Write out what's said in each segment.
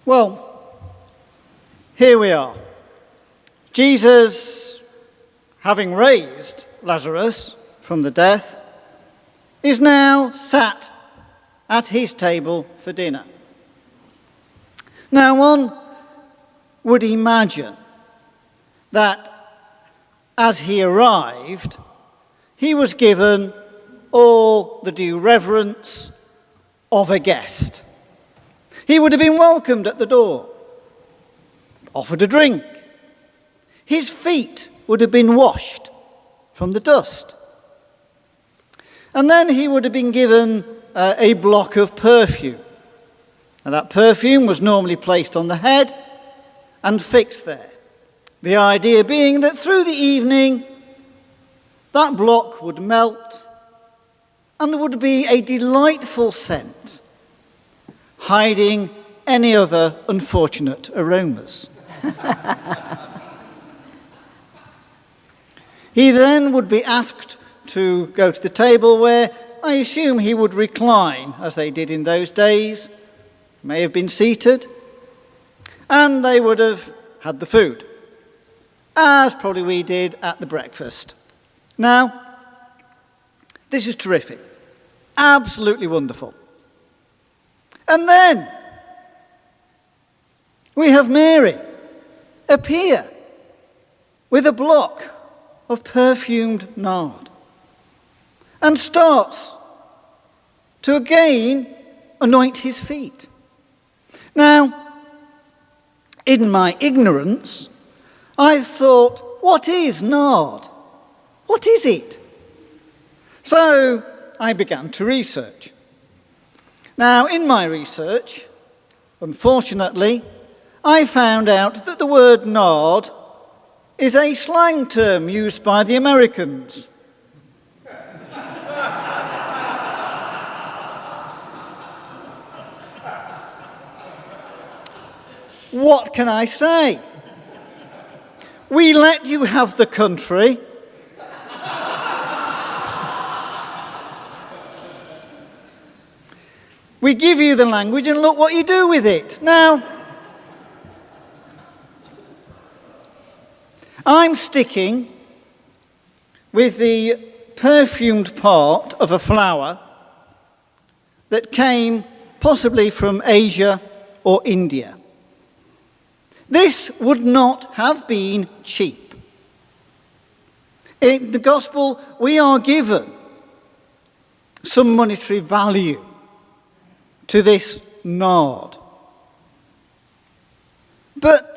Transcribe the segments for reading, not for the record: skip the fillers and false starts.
Well, here we are. Jesus, having raised Lazarus from the death, is now sat at his table for dinner. Now, one would imagine that as he arrived, he was given all the due reverence of a guest. He would have been welcomed at the door, offered a drink. His feet would have been washed from the dust. And then he would have been given a block of perfume. Now, that perfume was normally placed on the head and fixed there. The idea being that through the evening, that block would melt and there would be a delightful scent, hiding any other unfortunate aromas. He then would be asked to go to the table where I assume he would recline, as they did in those days, may have been seated, and they would have had the food, as probably we did at the breakfast. Now, this is terrific, absolutely wonderful. And then we have Mary appear with a block of perfumed nard and starts to again anoint his feet. Now, in my ignorance, I thought, what is nard? What is it? So I began to research. Now, in my research, unfortunately, I found out that the word nard is a slang term used by the Americans. What can I say? We let you have the country. We give you the language and look what you do with it. Now, I'm sticking with the perfumed part of a flower that came possibly from Asia or India. This would not have been cheap. In the gospel, we are given some monetary value to this nard. But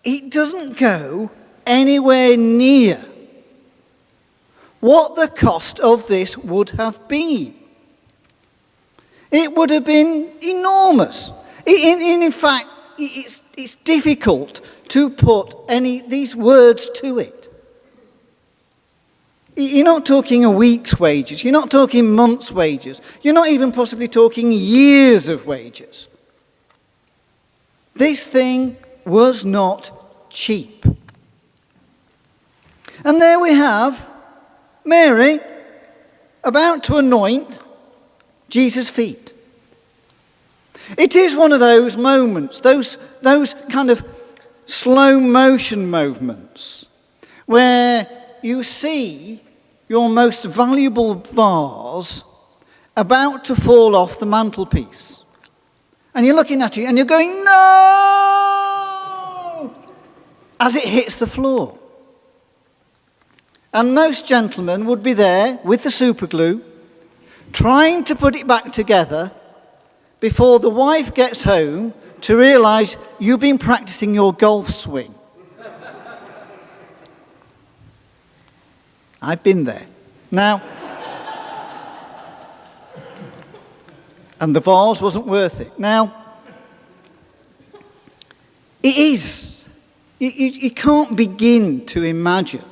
it doesn't go anywhere near what the cost of this would have been. It would have been enormous. In fact, it's difficult to put these words to it. You're not talking a week's wages. You're not talking months' wages. You're not even possibly talking years of wages. This thing was not cheap. And there we have Mary about to anoint Jesus' feet. It is one of those moments, those kind of slow motion moments, where you see your most valuable vase about to fall off the mantelpiece. And you're looking at it and you're going, no! As it hits the floor. And most gentlemen would be there with the super glue, trying to put it back together before the wife gets home to realise you've been practicing your golf swing. I've been there. Now, and the vase wasn't worth it. Now, it is. You can't begin to imagine.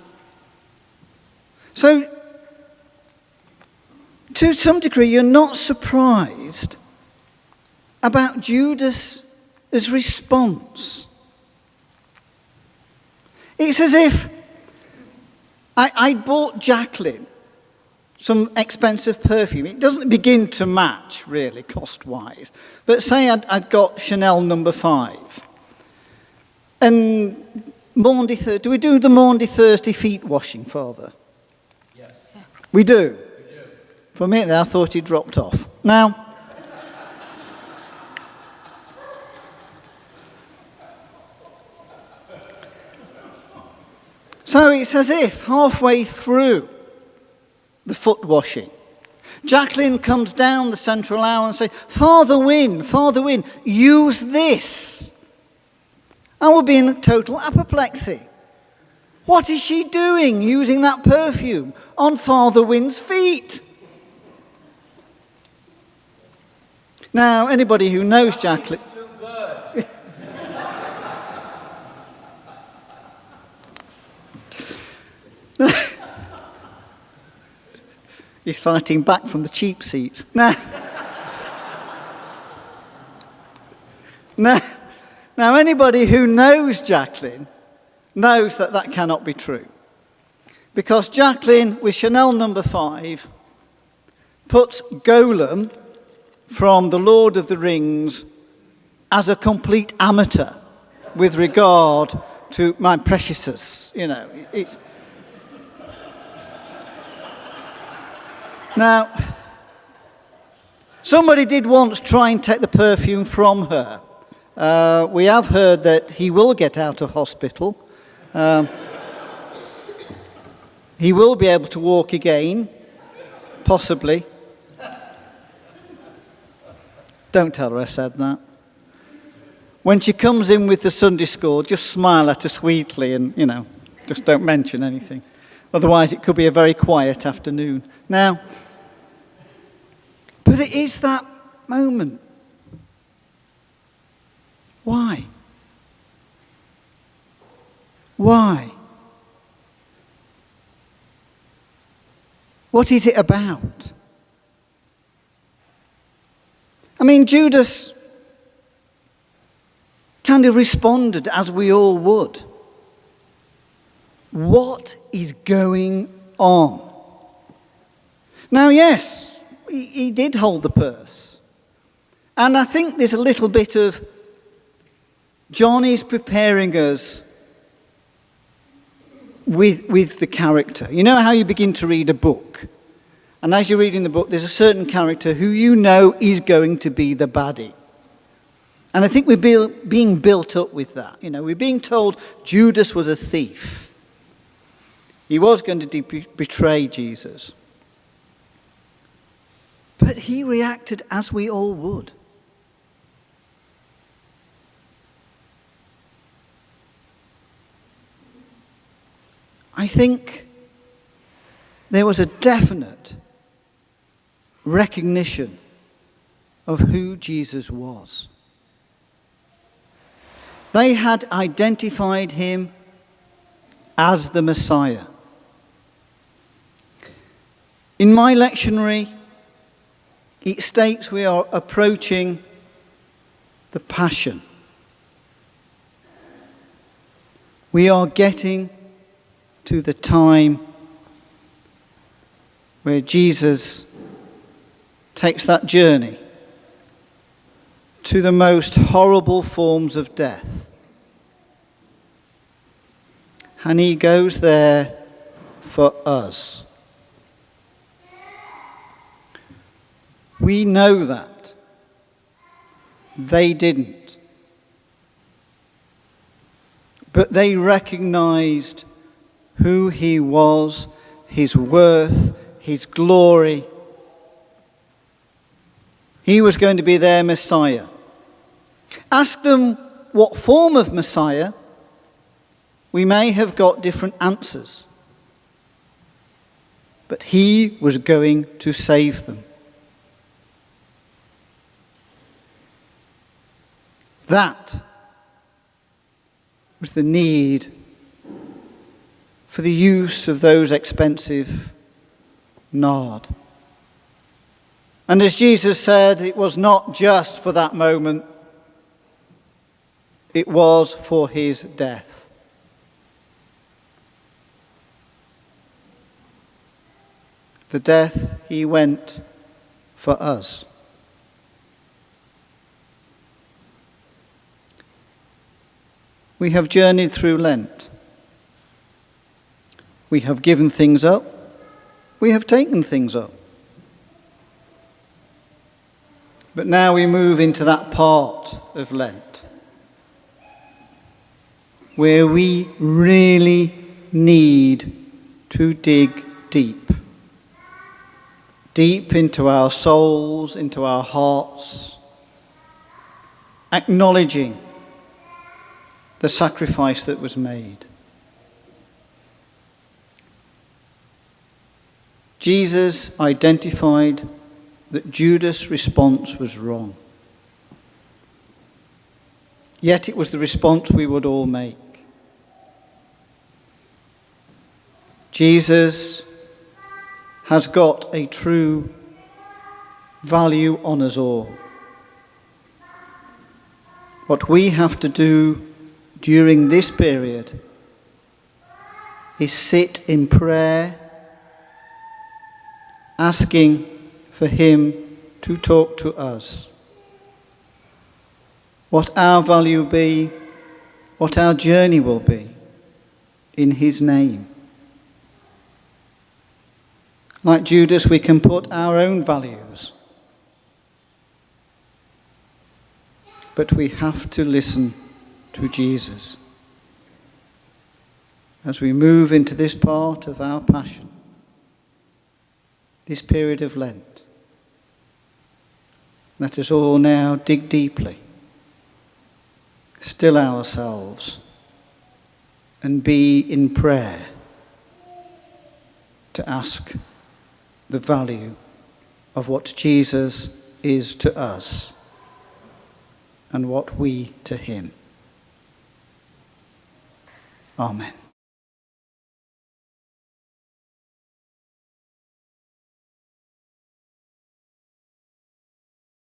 So, to some degree, you're not surprised about Judas' response. It's as if I bought Jacqueline some expensive perfume. It doesn't begin to match, really, cost-wise. But say I'd got Chanel No. 5. And Maundy Thursday, do we do the Maundy Thursday feet washing, Father? Yes. We do? We do. For a minute there, I thought he dropped off. Now, so it's as if halfway through the foot washing, Jacqueline comes down the central aisle and says, Father Wynne, use this. I would be in total apoplexy. What is she doing using that perfume on Father Wynne's feet? Now, anybody who knows Jacqueline... Too good. He's fighting back from the cheap seats. Now, anybody who knows Jacqueline knows that that cannot be true. Because Jacqueline, with Chanel No. 5, puts Gollum from The Lord of the Rings as a complete amateur with regard to my preciouses. You know, it's... Now, somebody did once try and take the perfume from her. We have heard that he will get out of hospital. He will be able to walk again, possibly. Don't tell her I said that. When she comes in with the Sunday school, just smile at her sweetly and, just don't mention anything. Otherwise, it could be a very quiet afternoon. Now, but it is that moment. Why? Why? What is it about? I mean, Judas kind of responded as we all would. What is going on? Now, yes, he did hold the purse. And I think there's a little bit of John is preparing us with the character. You know how you begin to read a book? And as you're reading the book, there's a certain character who you know is going to be the baddie. And I think we're being built up with that. We're being told Judas was a thief. He was going to betray Jesus. But he reacted as we all would. I think there was a definite recognition of who Jesus was. They had identified him as the Messiah. In my lectionary, it states we are approaching the Passion. We are getting to the time where Jesus takes that journey to the most horrible forms of death. And he goes there for us. We know that. They didn't. But they recognized who he was, his worth, his glory. He was going to be their Messiah. Ask them what form of Messiah, we may have got different answers. But he was going to save them. That was the need for the use of those expensive nard. And as Jesus said, it was not just for that moment, it was for his death. the death he went for us. We have journeyed through Lent. We have given things up. We have taken things up. But now we move into that part of Lent where we really need to dig deep. Deep into our souls, into our hearts, acknowledging the sacrifice that was made. Jesus identified that Judas' response was wrong. Yet it was the response we would all make. Jesus has got a true value on us all. What we have to do during this period is sit in prayer, asking for him to talk to us. What our value be, what our journey will be in his name. Like Judas, we can put our own values, but we have to listen to Jesus as we move into this part of our passion, this period of Lent. Let us all now dig deeply, still ourselves, and be in prayer to ask the value of what Jesus is to us and what we to him. Amen.